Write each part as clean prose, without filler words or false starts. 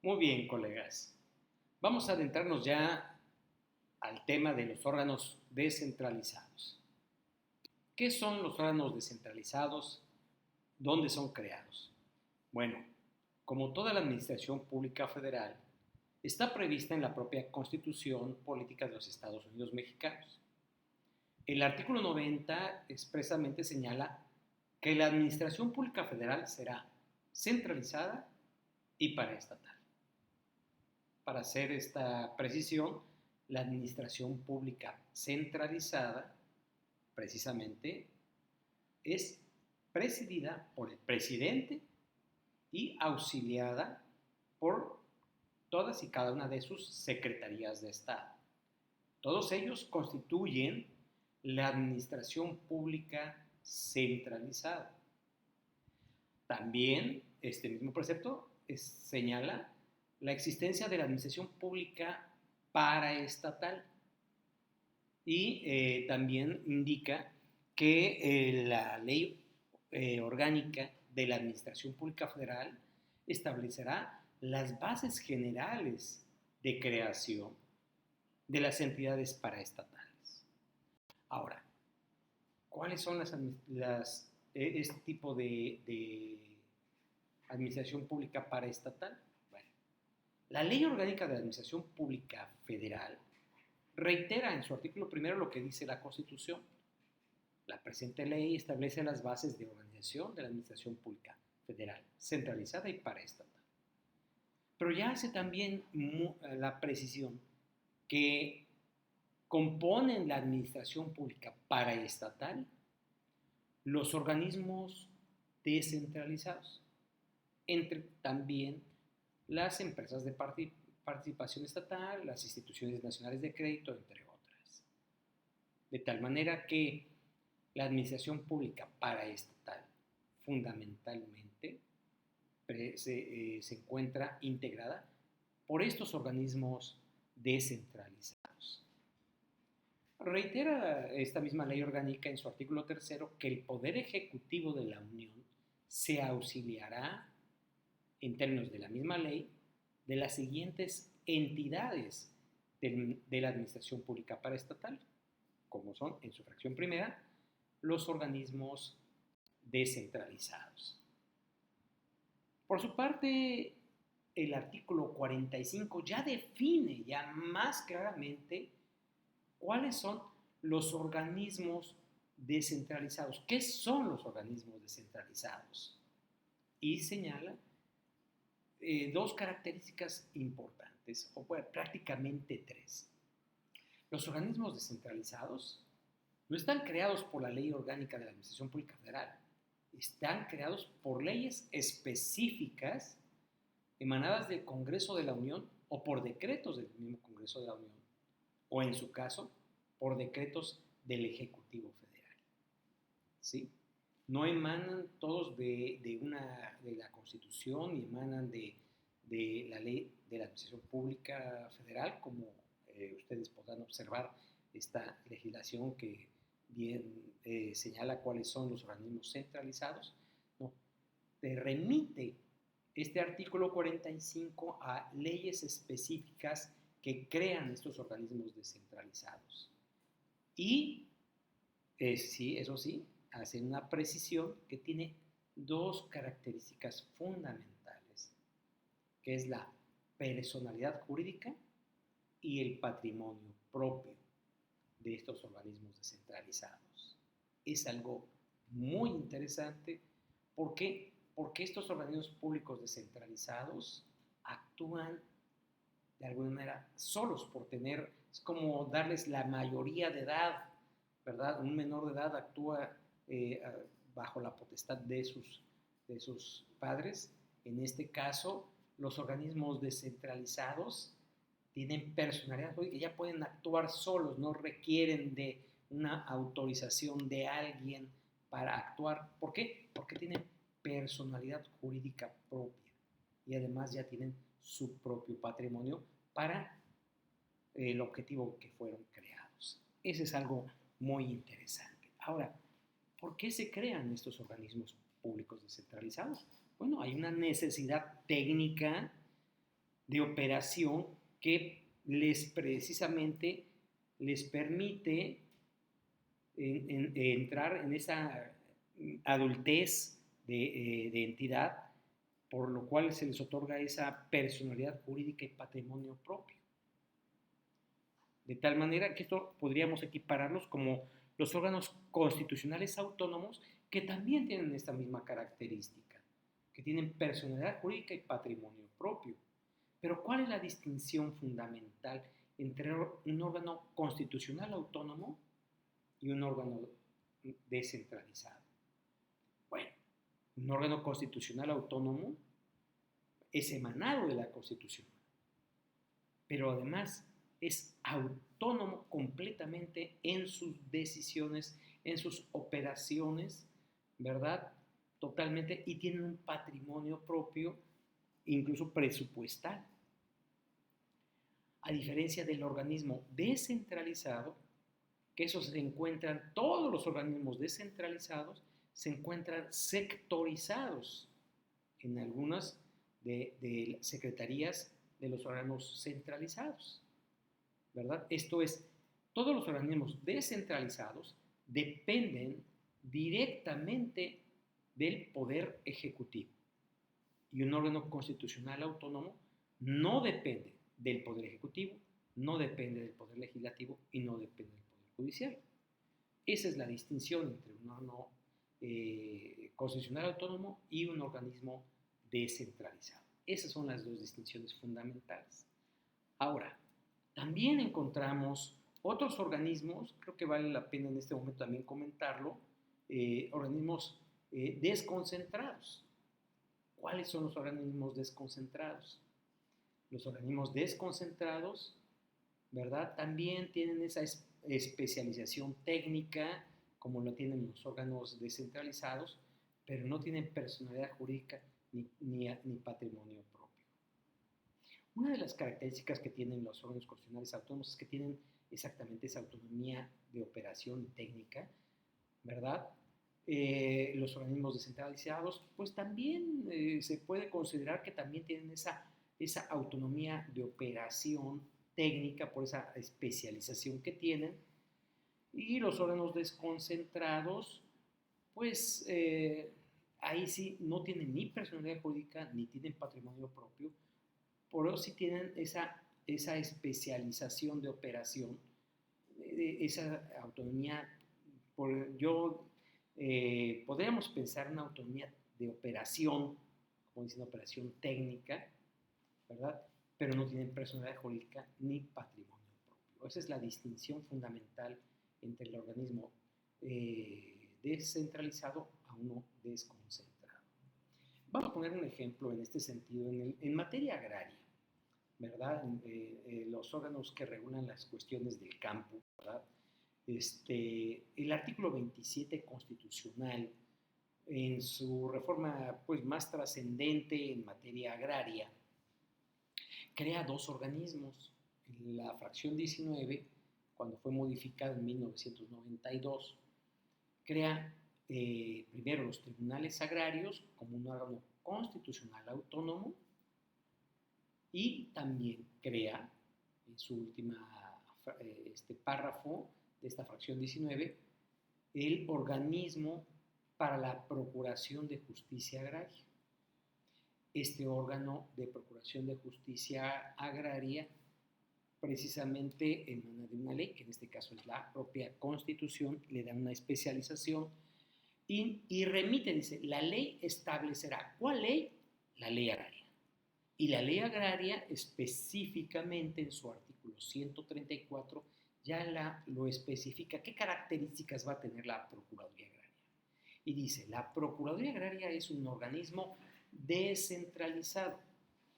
Muy bien, colegas. Vamos a adentrarnos ya al tema de los órganos descentralizados. ¿Qué son los órganos descentralizados? ¿Dónde son creados? Bueno, como toda la administración pública federal, está prevista en la propia Constitución Política de los Estados Unidos Mexicanos. El artículo 90 expresamente señala que la administración pública federal será centralizada y paraestatal. Para hacer esta precisión, la administración pública centralizada, precisamente, es presidida por el presidente y auxiliada por todas y cada una de sus secretarías de Estado. Todos ellos constituyen la administración pública centralizada. También este mismo precepto señala la existencia de la administración pública paraestatal y también indica que la ley orgánica de la Administración Pública Federal establecerá las bases generales de creación de las entidades paraestatales. Ahora, ¿cuáles son este tipo de administración pública paraestatal? Bueno, la Ley Orgánica de la Administración Pública Federal reitera en su artículo primero lo que dice la Constitución. La presente ley establece las bases de organización de la Administración Pública Federal, centralizada y paraestatal. Pero ya hace también la precisión que componen la Administración Pública paraestatal los organismos descentralizados, entre también las empresas de participación estatal, las instituciones nacionales de crédito, entre otras. De tal manera que la administración pública paraestatal fundamentalmente se encuentra integrada por estos organismos descentralizados. Reitera esta misma ley orgánica en su artículo tercero que el Poder Ejecutivo de la Unión se auxiliará, en términos de la misma ley, de las siguientes entidades de la Administración Pública Paraestatal, como son, en su fracción primera, los organismos descentralizados. Por su parte, el artículo 45 ya define ya más claramente cuáles son los organismos descentralizados. ¿Qué son los organismos descentralizados? Y señala dos características importantes, o bueno, prácticamente tres. Los organismos descentralizados no están creados por la Ley Orgánica de la Administración Pública Federal, están creados por leyes específicas emanadas del Congreso de la Unión o por decretos del mismo Congreso de la Unión, o en su caso, por decretos del Ejecutivo Federal. ¿Sí? No emanan todos de la Constitución, ni emanan de la ley de la Administración Pública Federal, como ustedes podrán observar esta legislación que bien señala cuáles son los organismos centralizados. No, te remite este artículo 45 a leyes específicas que crean estos organismos descentralizados. Y, sí, eso sí, hace una precisión que tiene dos características fundamentales, que es la personalidad jurídica y el patrimonio propio de estos organismos descentralizados. Es algo muy interesante. ¿Por qué? Porque estos organismos públicos descentralizados actúan de alguna manera solos por tener, es como darles la mayoría de edad, ¿verdad? Un menor de edad actúa bajo la potestad de sus padres. En este caso, los organismos descentralizados tienen personalidad jurídica, ya pueden actuar solos, no requieren de una autorización de alguien para actuar. ¿Por qué? Porque tienen personalidad jurídica propia y además ya tienen su propio patrimonio para el objetivo que fueron creados. Ese es algo muy interesante. Ahora, ¿por qué se crean estos organismos públicos descentralizados? Bueno, hay una necesidad técnica de operación que precisamente les permite entrar en esa adultez de entidad, por lo cual se les otorga esa personalidad jurídica y patrimonio propio. De tal manera que esto podríamos equipararlos como los órganos constitucionales autónomos, que también tienen esta misma característica, que tienen personalidad jurídica y patrimonio propio. Pero ¿cuál es la distinción fundamental entre un órgano constitucional autónomo y un órgano descentralizado? Bueno, un órgano constitucional autónomo es emanado de la Constitución, pero además es autónomo completamente en sus decisiones, en sus operaciones, ¿verdad? Totalmente, y tiene un patrimonio propio, incluso presupuestal. A diferencia del organismo descentralizado, que esos se encuentran, todos los organismos descentralizados se encuentran sectorizados en algunas de secretarías de los órganos centralizados, ¿verdad? Esto es, todos los organismos descentralizados dependen directamente del Poder Ejecutivo, y un órgano constitucional autónomo no depende del Poder Ejecutivo, no depende del Poder Legislativo y no depende del Poder Judicial. Esa es la distinción entre un órgano constitucional autónomo y un organismo descentralizado. Esas son las dos distinciones fundamentales. Ahora, también encontramos otros organismos, creo que vale la pena en este momento también comentarlo, organismos desconcentrados. ¿Cuáles son los organismos desconcentrados? Los organismos desconcentrados, ¿verdad? También tienen esa especialización técnica, como lo tienen los órganos descentralizados, pero no tienen personalidad jurídica ni patrimonio propio. Una de las características que tienen los órganos constitucionales autónomos es que tienen exactamente esa autonomía de operación técnica, ¿verdad? Los organismos descentralizados, pues también se puede considerar que también tienen esa autonomía de operación técnica por esa especialización que tienen. Y los órganos desconcentrados, pues ahí sí no tienen ni personalidad jurídica ni tienen patrimonio propio, pero sí tienen esa especialización de operación, esa autonomía. Podríamos pensar en una autonomía de operación, como dicen, operación técnica, ¿verdad? Pero no tienen personalidad jurídica ni patrimonio propio. Esa es la distinción fundamental entre el organismo descentralizado a uno desconcentrado. Vamos a poner un ejemplo en este sentido. En materia agraria, ¿verdad? Los órganos que regulan las cuestiones del campo, ¿verdad? El artículo 27 constitucional, en su reforma pues, más trascendente en materia agraria, crea dos organismos. La fracción 19, cuando fue modificada en 1992, crea primero los tribunales agrarios como un órgano constitucional autónomo, y también crea en su última párrafo de esta fracción 19 el organismo para la procuración de justicia agraria. Este órgano de procuración de justicia agraria precisamente emana de una ley, que en este caso es la propia Constitución, le da una especialización y remite, dice, la ley establecerá. ¿Cuál ley? La ley agraria. Y la ley agraria específicamente en su artículo 134 ya lo especifica, qué características va a tener la Procuraduría Agraria. Y dice, la Procuraduría Agraria es un organismo descentralizado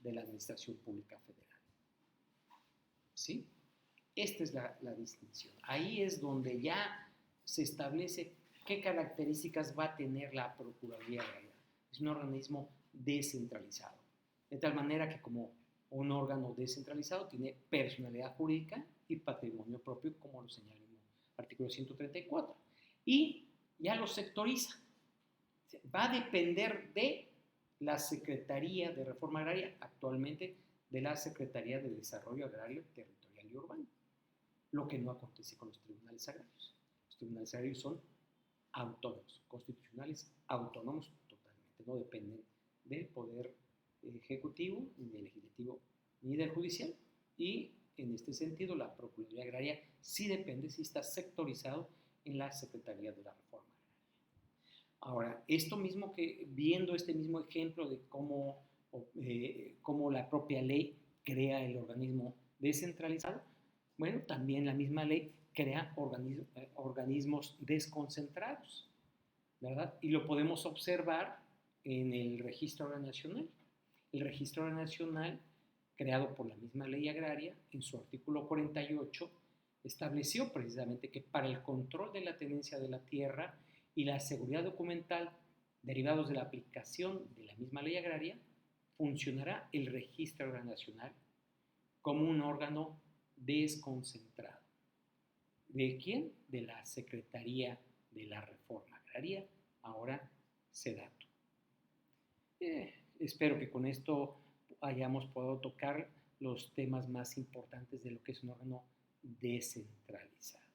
de la Administración Pública Federal. ¿Sí? Esta es la distinción. Ahí es donde ya se establece qué características va a tener la Procuraduría Agraria. Es un organismo descentralizado. De tal manera que como un órgano descentralizado tiene personalidad jurídica y patrimonio propio, como lo señala el artículo 134. Y ya lo sectoriza. Va a depender de la Secretaría de Reforma Agraria, actualmente de la Secretaría de Desarrollo Agrario, Territorial y Urbano, lo que no acontece con los tribunales agrarios. Los tribunales agrarios son autónomos, constitucionales, autónomos totalmente, no dependen del poder ejecutivo, ni del legislativo, ni del judicial, y en este sentido la Procuraduría Agraria sí depende, sí está sectorizado en la Secretaría de la Reforma Agraria. Ahora, esto mismo que, viendo este mismo ejemplo de cómo la propia ley crea el organismo descentralizado, bueno, también la misma ley crea organismos desconcentrados, ¿verdad? Y lo podemos observar en el Registro Nacional. El Registro Nacional, creado por la misma ley agraria, en su artículo 48, estableció precisamente que para el control de la tenencia de la tierra y la seguridad documental derivados de la aplicación de la misma ley agraria, funcionará el Registro Nacional como un órgano desconcentrado. ¿De quién? De la Secretaría de la Reforma Agraria, ahora SEDATU. Espero que con esto hayamos podido tocar los temas más importantes de lo que es un órgano descentralizado.